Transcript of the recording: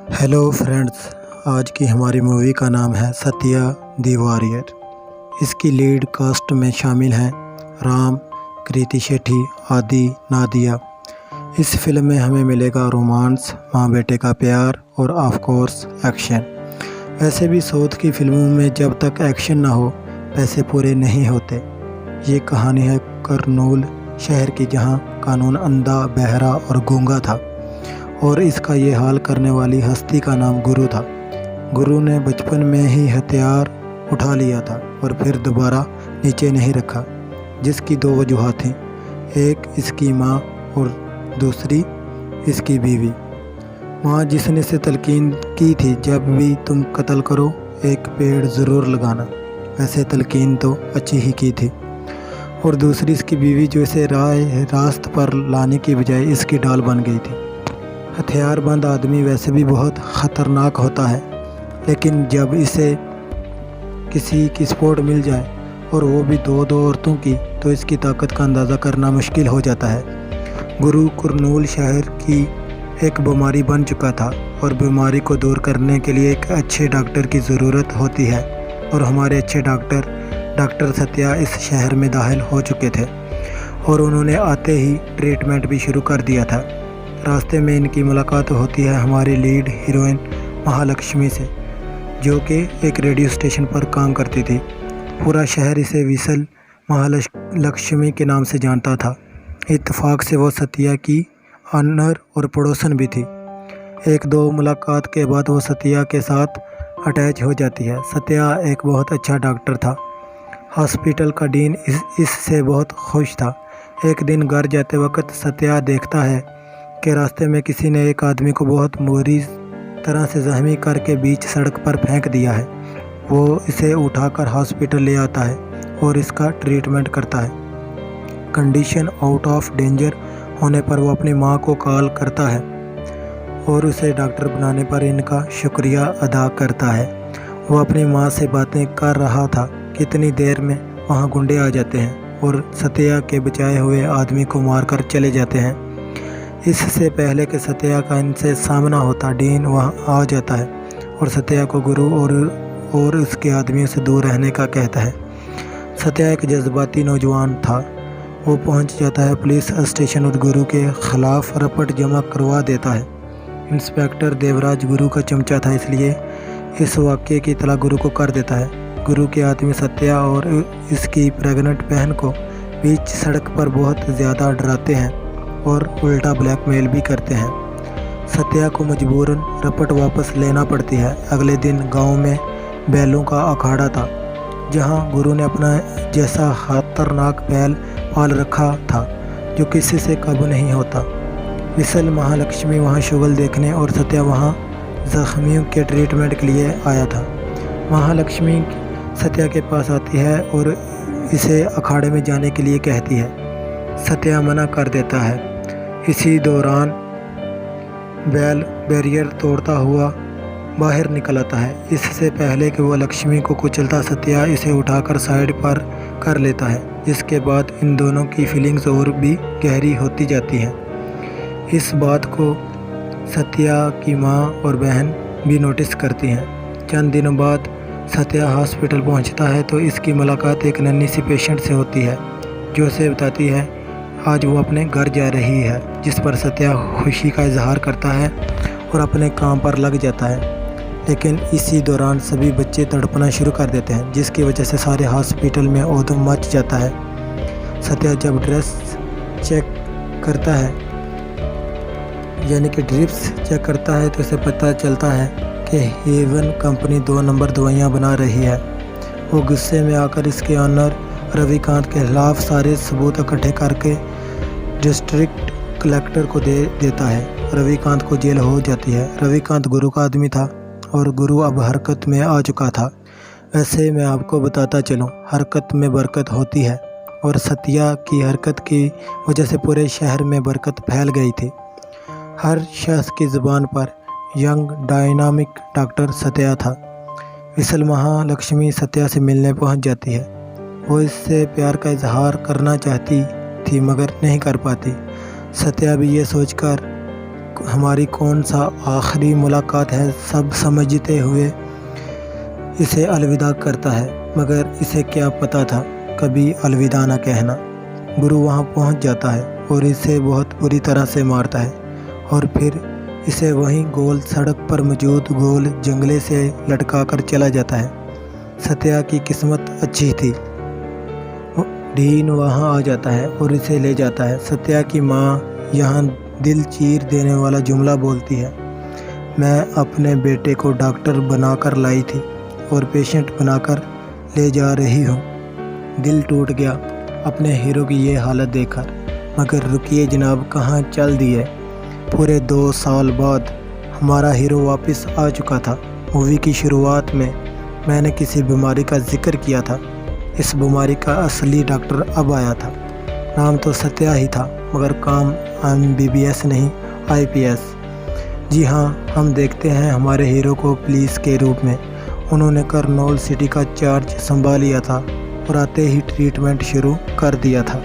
Hello friends, आज की हमारी मूवी का नाम है सत्या दी वॉरियर। इसकी लीड कास्ट में शामिल हैं राम, कृति शेट्टी, आदि, नादिया। इस फिल्म में हमें मिलेगा रोमांस, माँ बेटे का प्यार और ऑफ कोर्स एक्शन। वैसे भी साउथ की फिल्मों में जब तक एक्शन ना हो पैसे पूरे नहीं होते। ये कहानी है करनूल शहर की, जहाँ कानून अंधा, बहरा और गूंगा था और इसका ये हाल करने वाली हस्ती का नाम गुरु था। गुरु ने बचपन में ही हथियार उठा लिया था और फिर दोबारा नीचे नहीं रखा, जिसकी दो वजूहात थीं। एक इसकी माँ और दूसरी इसकी बीवी। माँ जिसने इसे तलकीन की थी, जब भी तुम कत्ल करो एक पेड़ ज़रूर लगाना। वैसे तलकीन तो अच्छी ही की थी। और दूसरी इसकी बीवी, जो इसे रास्त पर लाने की बजाय इसकी डाल बन गई थी। हथियारबंद आदमी वैसे भी बहुत ख़तरनाक होता है, लेकिन जब इसे किसी की सपोर्ट मिल जाए और वो भी दो औरतों की, तो इसकी ताकत का अंदाज़ा करना मुश्किल हो जाता है। गुरु करनूल शहर की एक बीमारी बन चुका था और बीमारी को दूर करने के लिए एक अच्छे डॉक्टर की ज़रूरत होती है। और हमारे अच्छे डॉक्टर सत्या इस शहर में दाखिल हो चुके थे और उन्होंने आते ही ट्रीटमेंट भी शुरू कर दिया था। रास्ते में इनकी मुलाकात होती है हमारी लीड हीरोइन महालक्ष्मी से, जो कि एक रेडियो स्टेशन पर काम करती थी। पूरा शहर इसे विसल महालक्ष्मी के नाम से जानता था। इत्तेफाक से वो सत्या की ऑनर और पड़ोसन भी थी। एक दो मुलाकात के बाद वो सत्या के साथ अटैच हो जाती है। सत्या एक बहुत अच्छा डॉक्टर था। हॉस्पिटल का डीन इससे बहुत खुश था। एक दिन घर जाते वक्त सत्या देखता है कि रास्ते में किसी ने एक आदमी को बहुत बुरी तरह से जख्मी करके बीच सड़क पर फेंक दिया है। वो इसे उठाकर हॉस्पिटल ले आता है और इसका ट्रीटमेंट करता है। कंडीशन आउट ऑफ डेंजर होने पर वो अपनी माँ को कॉल करता है और उसे डॉक्टर बनाने पर इनका शुक्रिया अदा करता है। वो अपनी माँ से बातें कर रहा था, कितनी देर में वहाँ गुंडे आ जाते हैं और सत्या के बचाए हुए आदमी को मारकर चले जाते हैं। इससे पहले कि सत्या का इनसे सामना होता, डीन वहाँ आ जाता है और सत्या को गुरु और उसके आदमियों से दूर रहने का कहता है। सत्या एक जज्बाती नौजवान था। वो पहुँच जाता है पुलिस स्टेशन और गुरु के ख़िलाफ़ रिपोर्ट जमा करवा देता है। इंस्पेक्टर देवराज गुरु का चमचा था, इसलिए इस वाक़े की इतला गुरु को कर देता है। गुरु के आदमी सत्या और इसकी प्रेग्नेंट बहन को बीच सड़क पर बहुत ज़्यादा डराते हैं और उल्टा ब्लैकमेल भी करते हैं। सत्या को मजबूरन रपट वापस लेना पड़ती है। अगले दिन गांव में बैलों का अखाड़ा था, जहां गुरु ने अपना जैसा खतरनाक बैल पाल रखा था जो किसी से काबू नहीं होता। विसल महालक्ष्मी वहां शुगल देखने और सत्या वहां जख्मियों के ट्रीटमेंट के लिए आया था। महालक्ष्मी सत्या के पास आती है और इसे अखाड़े में जाने के लिए कहती है। सत्या मना कर देता है। इसी दौरान बैल बैरियर तोड़ता हुआ बाहर निकल आता है। इससे पहले कि वह लक्ष्मी को कुचलता, सत्या इसे उठाकर साइड पर कर लेता है, जिसके बाद इन दोनों की फीलिंग्स और भी गहरी होती जाती हैं। इस बात को सत्या की माँ और बहन भी नोटिस करती हैं। चंद दिनों बाद सत्या हॉस्पिटल पहुंचता है तो इसकी मुलाकात एक नन्ही सी पेशेंट से होती है, जो उसे बताती है आज वो अपने घर जा रही है, जिस पर सत्या खुशी का इजहार करता है और अपने काम पर लग जाता है। लेकिन इसी दौरान सभी बच्चे तड़पना शुरू कर देते हैं, जिसकी वजह से सारे हॉस्पिटल में ऊधम मच जाता है। सत्या जब ड्रेस चेक करता है, यानी कि ड्रिप्स चेक करता है, तो उसे पता चलता है कि हेवन कंपनी 2 नंबर दवाइयाँ बना रही है। वो गुस्से में आकर इसके ऑनर रविकांत के खिलाफ सारे सबूत इकट्ठे करके डिस्ट्रिक्ट कलेक्टर को दे देता है। रविकांत को जेल हो जाती है। रविकांत गुरु का आदमी था और गुरु अब हरकत में आ चुका था। वैसे मैं आपको बताता चलूँ, हरकत में बरकत होती है और सत्या की हरकत की वजह से पूरे शहर में बरकत फैल गई थी। हर शख्स की ज़ुबान पर यंग डायनामिक डॉक्टर सत्या था। विसल महालक्ष्मी सत्या से मिलने पहुंच जाती है। वो इससे प्यार का इजहार करना चाहती थी मगर नहीं कर पाती। सत्या भी ये सोचकर हमारी कौन सा आखिरी मुलाकात है, सब समझते हुए इसे अलविदा करता है, मगर इसे क्या पता था कभी अलविदा न कहना। गुरु वहाँ पहुँच जाता है और इसे बहुत बुरी तरह से मारता है और फिर इसे वहीं गोल सड़क पर मौजूद गोल जंगले से लटका कर चला जाता है। सत्या की किस्मत अच्छी थी, डीन वहाँ आ जाता है और इसे ले जाता है। सत्या की माँ यहाँ दिल चीर देने वाला जुमला बोलती है, मैं अपने बेटे को डॉक्टर बनाकर लाई थी और पेशेंट बनाकर ले जा रही हूँ। दिल टूट गया अपने हीरो की ये हालत देखकर। मगर रुकिए जनाब, कहाँ चल दिए? पूरे 2 साल बाद हमारा हीरो वापस आ चुका था। मूवी की शुरुआत में मैंने किसी बीमारी का जिक्र किया था। इस बीमारी का असली डॉक्टर अब आया था। नाम तो सत्या ही था, मगर काम MBBS नहीं IPS। जी हाँ, हम देखते हैं हमारे हीरो को पुलिस के रूप में। उन्होंने करनौल सिटी का चार्ज संभाल लिया था और आते ही ट्रीटमेंट शुरू कर दिया था।